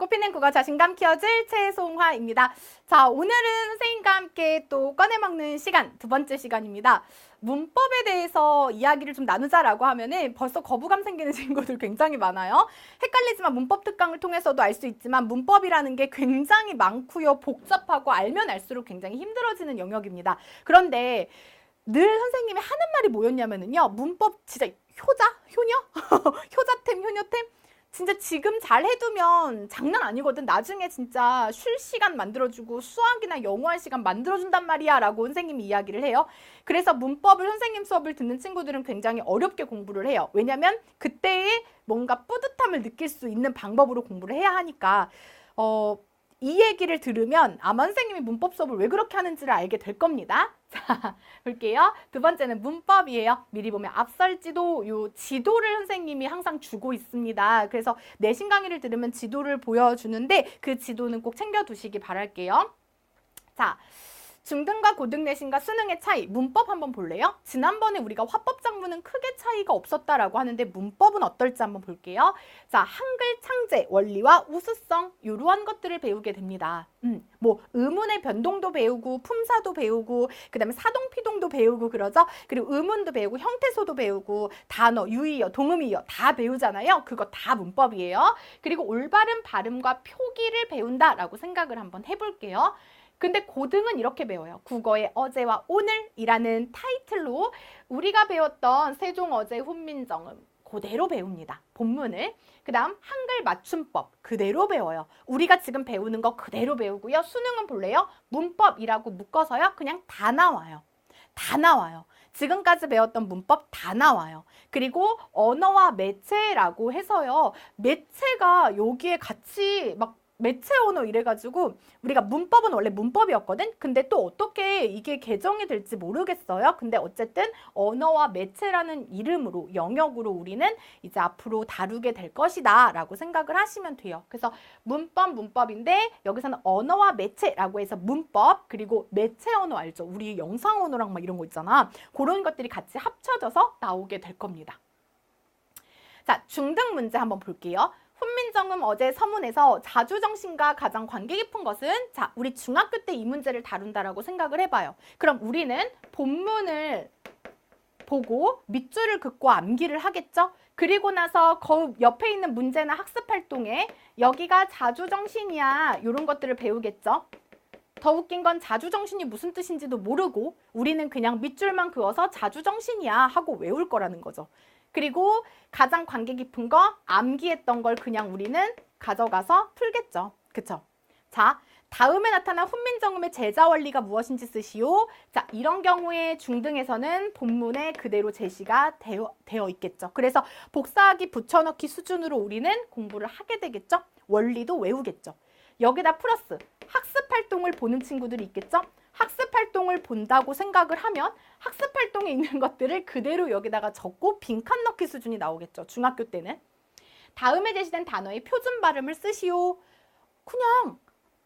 꽃피는 국어 자신감 키워줄 최송화입니다. 자, 오늘은 선생님과 함께 또 꺼내먹는 시간, 두 번째 시간입니다. 문법에 대해서 이야기를 좀 나누자라고 하면은 벌써 거부감 생기는 친구들 굉장히 많아요. 헷갈리지만 문법 특강을 통해서도 알 수 있지만 문법이라는 게 굉장히 많고요. 복잡하고 알면 알수록 굉장히 힘들어지는 영역입니다. 그런데 늘 선생님이 하는 말이 뭐였냐면요. 문법 진짜 효자? 효녀? 효자템, 효녀템? 진짜 지금 잘 해두면 장난 아니거든. 나중에 진짜 쉴 시간 만들어주고 수학이나 영어 할 시간 만들어준단 말이야 라고 선생님이 이야기를 해요. 그래서 문법을 선생님 수업을 듣는 친구들은 굉장히 어렵게 공부를 해요. 왜냐면 그때의 뭔가 뿌듯함을 느낄 수 있는 방법으로 공부를 해야 하니까 이 얘기를 들으면 아마 선생님이 문법 수업을 왜 그렇게 하는지를 알게 될 겁니다. 자, 볼게요. 두 번째는 문법이에요. 미리 보면 앞설지도 요 지도를 선생님이 항상 주고 있습니다. 그래서 내신 강의를 들으면 지도를 보여주는데 그 지도는 꼭 챙겨두시기 바랄게요. 자, 중등과 고등 내신과 수능의 차이, 문법 한번 볼래요? 지난번에 우리가 화법 작문은 크게 차이가 없었다라고 하는데 문법은 어떨지 한번 볼게요. 자, 한글 창제, 원리와 우수성 이러한 것들을 배우게 됩니다. 뭐 의문의 변동도 배우고 품사도 배우고 그다음에 사동피동도 배우고 그러죠. 그리고 의문도 배우고 형태소도 배우고 단어, 유의어, 동음이어 다 배우잖아요. 그거 다 문법이에요. 그리고 올바른 발음과 표기를 배운다라고 생각을 한번 해볼게요. 근데 고등은 이렇게 배워요. 국어의 어제와 오늘이라는 타이틀로 우리가 배웠던 세종, 어제, 훈민정음 그대로 배웁니다. 본문을. 그 다음 한글 맞춤법 그대로 배워요. 우리가 지금 배우는 거 그대로 배우고요. 수능은 볼래요? 문법이라고 묶어서요. 그냥 다 나와요. 다 나와요. 지금까지 배웠던 문법 다 나와요. 그리고 언어와 매체라고 해서요. 매체가 여기에 같이 막 매체 언어 이래가지고 우리가 문법은 원래 문법이었거든? 근데 또 어떻게 이게 개정이 될지 모르겠어요. 근데 어쨌든 언어와 매체라는 이름으로, 영역으로 우리는 이제 앞으로 다루게 될 것이다 라고 생각을 하시면 돼요. 그래서 문법인데 여기서는 언어와 매체라고 해서 문법 그리고 매체 언어 알죠? 우리 영상 언어랑 막 이런 거 있잖아. 그런 것들이 같이 합쳐져서 나오게 될 겁니다. 자, 중등 문제 한번 볼게요. 훈민정음 어제 서문에서 자주정신과 가장 관계 깊은 것은 자, 우리 중학교 때 이 문제를 다룬다라고 생각을 해봐요. 그럼 우리는 본문을 보고 밑줄을 긋고 암기를 하겠죠? 그리고 나서 그 옆에 있는 문제나 학습활동에 여기가 자주정신이야 이런 것들을 배우겠죠? 더 웃긴 건 자주정신이 무슨 뜻인지도 모르고 우리는 그냥 밑줄만 그어서 자주정신이야 하고 외울 거라는 거죠. 그리고 가장 관계 깊은 거 암기했던 걸 그냥 우리는 가져가서 풀겠죠. 그쵸? 자, 다음에 나타난 훈민정음의 제자 원리가 무엇인지 쓰시오. 자, 이런 경우에 중등에서는 본문에 그대로 제시가 되어 있겠죠. 그래서 복사하기, 붙여넣기 수준으로 우리는 공부를 하게 되겠죠. 원리도 외우겠죠. 여기다 플러스 학습활동을 보는 친구들이 있겠죠. 학습활동을 본다고 생각을 하면 학습활동에 있는 것들을 그대로 여기다가 적고 빈칸 넣기 수준이 나오겠죠. 중학교 때는. 다음에 제시된 단어의 표준 발음을 쓰시오. 그냥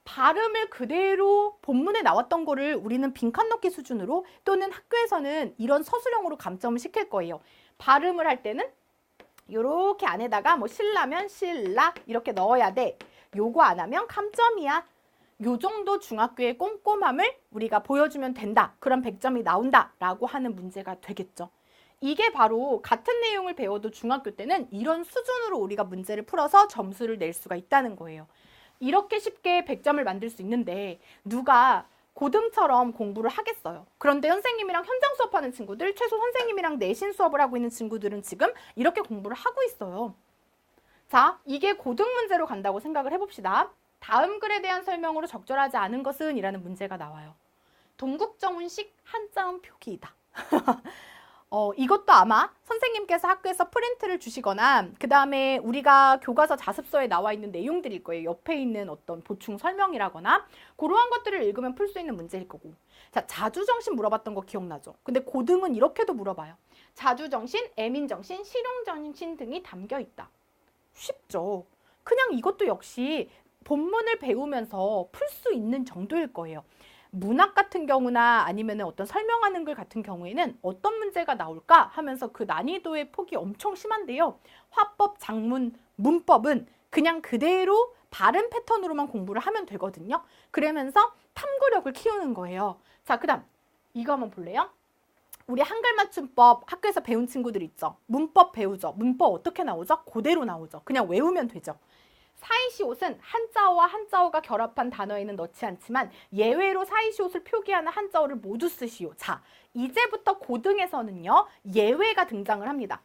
발음을 그대로 본문에 나왔던 거를 우리는 빈칸 넣기 수준으로 또는 학교에서는 이런 서술형으로 감점을 시킬 거예요. 발음을 할 때는 이렇게 안에다가 뭐 실라면 실라 이렇게 넣어야 돼. 요거 안 하면 감점이야. 요 정도 중학교의 꼼꼼함을 우리가 보여주면 된다. 그럼 100점이 나온다. 라고 하는 문제가 되겠죠. 이게 바로 같은 내용을 배워도 중학교 때는 이런 수준으로 우리가 문제를 풀어서 점수를 낼 수가 있다는 거예요. 이렇게 쉽게 100점을 만들 수 있는데 누가 고등처럼 공부를 하겠어요. 그런데 선생님이랑 현장 수업하는 친구들, 최소 선생님이랑 내신 수업을 하고 있는 친구들은 지금 이렇게 공부를 하고 있어요. 자, 이게 고등 문제로 간다고 생각을 해봅시다. 다음 글에 대한 설명으로 적절하지 않은 것은 이라는 문제가 나와요. 동국정운식 한자음 표기이다. 이것도 아마 선생님께서 학교에서 프린트를 주시거나 그 다음에 우리가 교과서 자습서에 나와 있는 내용들일 거예요. 옆에 있는 어떤 보충 설명이라거나 그러한 것들을 읽으면 풀 수 있는 문제일 거고. 자, 자주정신 물어봤던 거 기억나죠? 근데 고등은 이렇게도 물어봐요. 자주정신, 애민정신, 실용정신 등이 담겨 있다. 쉽죠? 그냥 이것도 역시 본문을 배우면서 풀 수 있는 정도일 거예요. 문학 같은 경우나 아니면 어떤 설명하는 글 같은 경우에는 어떤 문제가 나올까 하면서 그 난이도의 폭이 엄청 심한데요. 화법, 작문, 문법은 그냥 그대로 바른 패턴으로만 공부를 하면 되거든요. 그러면서 탐구력을 키우는 거예요. 자, 그 다음 이거 한번 볼래요? 우리 한글 맞춤법 학교에서 배운 친구들 있죠? 문법 배우죠? 문법 어떻게 나오죠? 그대로 나오죠. 그냥 외우면 되죠. 사이시옷은 한자어와 한자어가 결합한 단어에는 넣지 않지만 예외로 사이시옷을 표기하는 한자어를 모두 쓰시오. 자, 이제부터 고등에서는요, 예외가 등장을 합니다.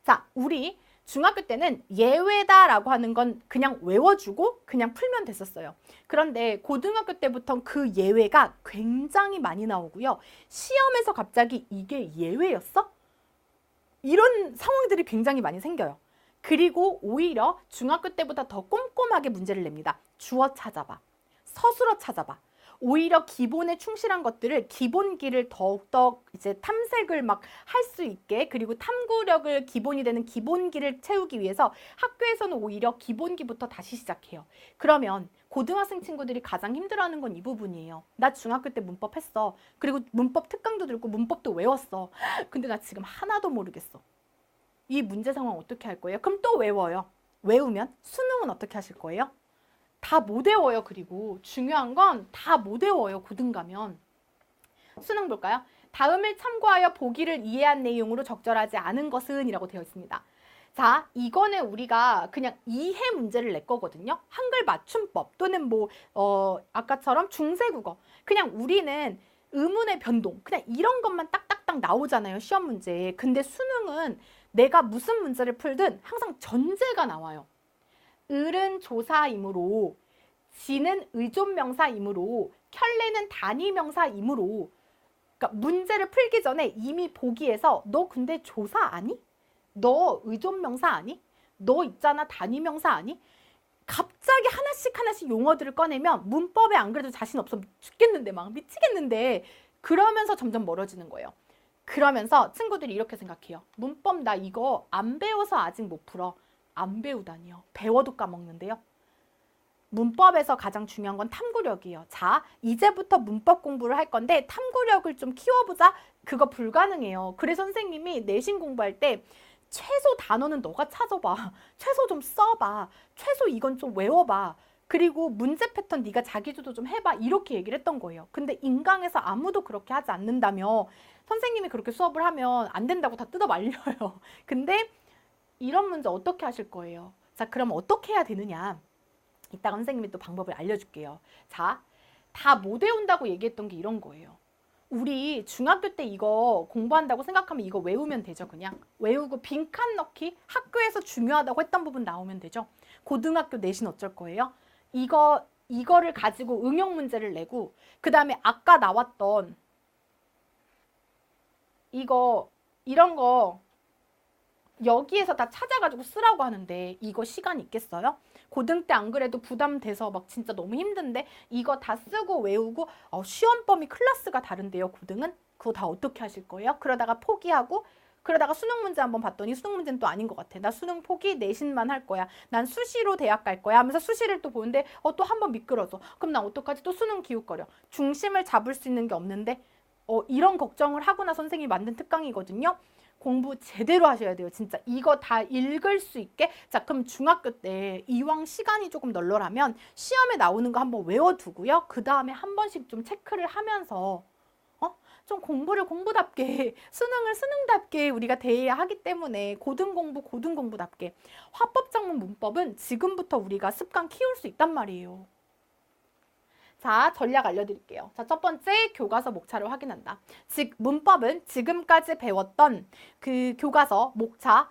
자, 우리 중학교 때는 예외다라고 하는 건 그냥 외워주고 그냥 풀면 됐었어요. 그런데 고등학교 때부터 그 예외가 굉장히 많이 나오고요. 시험에서 갑자기 이게 예외였어? 이런 상황들이 굉장히 많이 생겨요. 그리고 오히려 중학교 때보다 더 꼼꼼하게 문제를 냅니다. 주어 찾아봐. 서술어 찾아봐. 오히려 기본에 충실한 것들을 기본기를 더욱더 이제 탐색을 막 할 수 있게, 그리고 탐구력을 기본이 되는 기본기를 채우기 위해서 학교에서는 오히려 기본기부터 다시 시작해요. 그러면 고등학생 친구들이 가장 힘들어하는 건 이 부분이에요. 나 중학교 때 문법 했어. 그리고 문법 특강도 들고 문법도 외웠어. 근데 나 지금 하나도 모르겠어. 이 문제 상황 어떻게 할 거예요? 그럼 또 외워요. 외우면 수능은 어떻게 하실 거예요? 다 못 외워요. 그리고 중요한 건 다 못 외워요. 고등 가면. 수능 볼까요? 다음을 참고하여 보기를 이해한 내용으로 적절하지 않은 것은 이라고 되어 있습니다. 자, 이거는 우리가 그냥 이해 문제를 낼 거거든요. 한글 맞춤법 또는 아까처럼 중세국어. 그냥 우리는 의문의 변동, 그냥 이런 것만 딱딱딱 나오잖아요. 시험 문제에. 근데 수능은 내가 무슨 문제를 풀든 항상 전제가 나와요. 을은 조사이므로, 지는 의존명사이므로, 켤레는 단위명사이므로. 그러니까 문제를 풀기 전에 이미 보기에서 너 근데 조사 아니? 너 의존명사 아니? 너 있잖아 단위명사 아니? 갑자기 하나씩 용어들을 꺼내면 문법에 안 그래도 자신 없어 죽겠는데 막 미치겠는데 그러면서 점점 멀어지는 거예요. 그러면서 친구들이 이렇게 생각해요. 문법 나 이거 안 배워서 아직 못 풀어. 안 배우다니요. 배워도 까먹는데요. 문법에서 가장 중요한 건 탐구력이에요. 자, 이제부터 문법 공부를 할 건데 탐구력을 좀 키워보자. 그거 불가능해요. 그래서 선생님이 내신 공부할 때 최소 단어는 너가 찾아봐. 최소 좀 써봐. 최소 이건 좀 외워봐. 그리고 문제 패턴 네가 자기주도 좀 해봐. 이렇게 얘기를 했던 거예요. 근데 인강에서 아무도 그렇게 하지 않는다며 선생님이 그렇게 수업을 하면 안 된다고 다 뜯어 말려요. 근데 이런 문제 어떻게 하실 거예요? 자, 그럼 어떻게 해야 되느냐? 이따가 선생님이 또 방법을 알려줄게요. 자, 다 못 외운다고 얘기했던 게 이런 거예요. 우리 중학교 때 이거 공부한다고 생각하면 이거 외우면 되죠. 그냥 외우고 빈칸 넣기, 학교에서 중요하다고 했던 부분 나오면 되죠. 고등학교 내신 어쩔 거예요? 이거를 가지고 응용 문제를 내고, 그 다음에 아까 나왔던 이런 거 여기에서 다 찾아가지고 쓰라고 하는데 이거 시간 있겠어요? 고등 때 안 그래도 부담돼서 막 진짜 너무 힘든데 이거 다 쓰고 외우고 시험 범위 클래스가 다른데요. 고등은? 그거 다 어떻게 하실 거예요? 그러다가 포기하고 그러다가 수능 문제 한번 봤더니 수능 문제는 또 아닌 것 같아. 나 수능 포기 내신만 할 거야. 난 수시로 대학 갈 거야 하면서 수시를 또 보는데 또 한번 미끄러져. 그럼 나 어떡하지? 또 수능 기웃거려. 중심을 잡을 수 있는 게 없는데 이런 걱정을 하구나 선생님이 만든 특강이거든요. 공부 제대로 하셔야 돼요. 진짜 이거 다 읽을 수 있게. 자, 그럼 중학교 때 이왕 시간이 조금 널널하면 시험에 나오는 거 한번 외워두고요. 그 다음에 한 번씩 좀 체크를 하면서 좀 공부를 공부답게, 수능을 수능답게 우리가 대해야 하기 때문에 고등 공부답게. 화법작문 문법은 지금부터 우리가 습관 키울 수 있단 말이에요. 자, 전략 알려드릴게요. 자, 첫 번째, 교과서 목차를 확인한다. 즉, 문법은 지금까지 배웠던 그 교과서, 목차,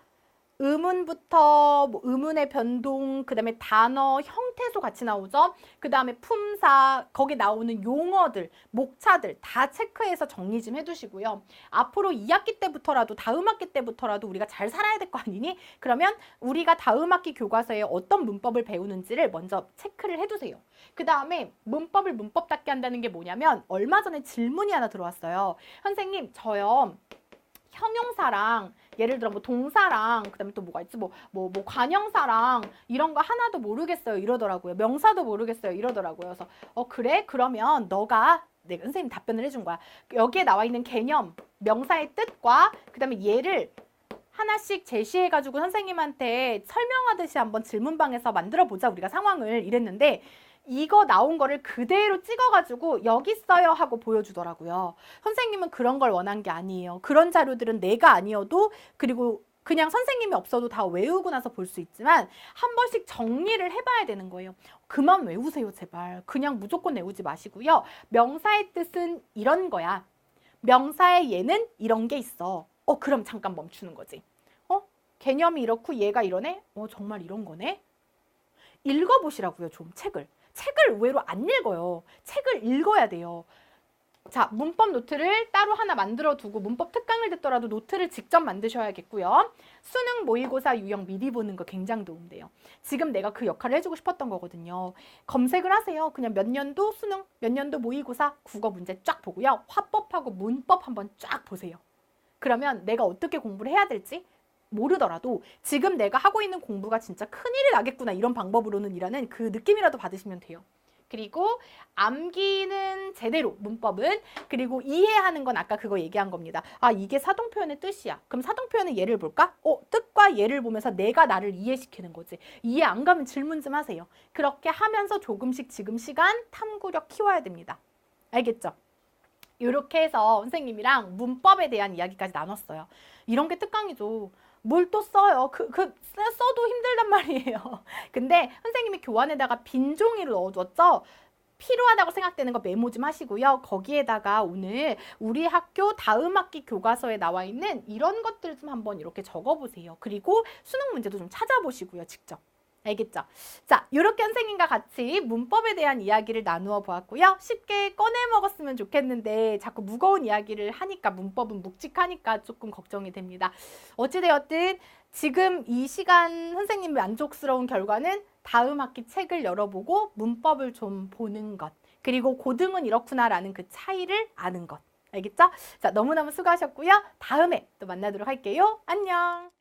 의문부터 의문의 변동, 그 다음에 단어, 형태소 같이 나오죠. 그 다음에 품사, 거기 나오는 용어들, 목차들 다 체크해서 정리 좀 해두시고요. 앞으로 2학기 때부터라도, 다음 학기 때부터라도 우리가 잘 살아야 될 거 아니니? 그러면 우리가 다음 학기 교과서에 어떤 문법을 배우는지를 먼저 체크를 해두세요. 그 다음에 문법을 문법답게 한다는 게 뭐냐면 얼마 전에 질문이 하나 들어왔어요. 선생님, 저요. 형용사랑 예를 들어 동사랑 그다음에 또 뭐가 있지 관형사랑 이런 거 하나도 모르겠어요 이러더라고요. 명사도 모르겠어요 이러더라고요. 그래서 그래? 그러면 너가 내가 선생님 답변을 해준 거야. 여기에 나와 있는 개념, 명사의 뜻과 그다음에 얘를 하나씩 제시해가지고 선생님한테 설명하듯이 한번 질문방에서 만들어보자, 우리가 상황을 이랬는데 이거 나온 거를 그대로 찍어가지고 여기 있어요 하고 보여주더라고요. 선생님은 그런 걸 원한 게 아니에요. 그런 자료들은 내가 아니어도, 그리고 그냥 선생님이 없어도 다 외우고 나서 볼 수 있지만 한 번씩 정리를 해봐야 되는 거예요. 그만 외우세요, 제발. 그냥 무조건 외우지 마시고요. 명사의 뜻은 이런 거야. 명사의 얘는 이런 게 있어. 그럼 잠깐 멈추는 거지. 개념이 이렇고 얘가 이러네? 정말 이런 거네? 읽어보시라고요, 좀 책을. 책을 의외로 안 읽어요. 책을 읽어야 돼요. 자, 문법 노트를 따로 하나 만들어 두고 문법 특강을 듣더라도 노트를 직접 만드셔야겠고요. 수능 모의고사 유형 미리 보는 거 굉장히 도움돼요. 지금 내가 그 역할을 해주고 싶었던 거거든요. 검색을 하세요. 그냥 몇 년도 수능, 몇 년도 모의고사 국어 문제 쫙 보고요. 화법하고 문법 한번 쫙 보세요. 그러면 내가 어떻게 공부를 해야 될지 모르더라도 지금 내가 하고 있는 공부가 진짜 큰일이 나겠구나, 이런 방법으로는 이라는 그 느낌이라도 받으시면 돼요. 그리고 암기는 제대로, 문법은. 그리고 이해하는 건 아까 그거 얘기한 겁니다. 이게 사동표현의 뜻이야. 그럼 사동표현의 예를 볼까? 뜻과 예를 보면서 내가 나를 이해시키는 거지. 이해 안 가면 질문 좀 하세요. 그렇게 하면서 조금씩 지금 시간 탐구력 키워야 됩니다. 알겠죠? 이렇게 해서 선생님이랑 문법에 대한 이야기까지 나눴어요. 이런 게 특강이죠. 뭘 또 써요? 써도 힘들단 말이에요. 근데 선생님이 교환에다가 빈 종이를 넣어줬죠? 필요하다고 생각되는 거 메모 좀 하시고요. 거기에다가 오늘 우리 학교 다음 학기 교과서에 나와 있는 이런 것들 좀 한번 이렇게 적어보세요. 그리고 수능 문제도 좀 찾아보시고요, 직접. 알겠죠? 자, 이렇게 선생님과 같이 문법에 대한 이야기를 나누어 보았고요. 쉽게 꺼내 먹었으면 좋겠는데 자꾸 무거운 이야기를 하니까, 문법은 묵직하니까 조금 걱정이 됩니다. 어찌되었든 지금 이 시간 선생님이 만족스러운 결과는 다음 학기 책을 열어보고 문법을 좀 보는 것, 그리고 고등은 이렇구나라는 그 차이를 아는 것. 알겠죠? 자, 너무너무 수고하셨고요. 다음에 또 만나도록 할게요. 안녕!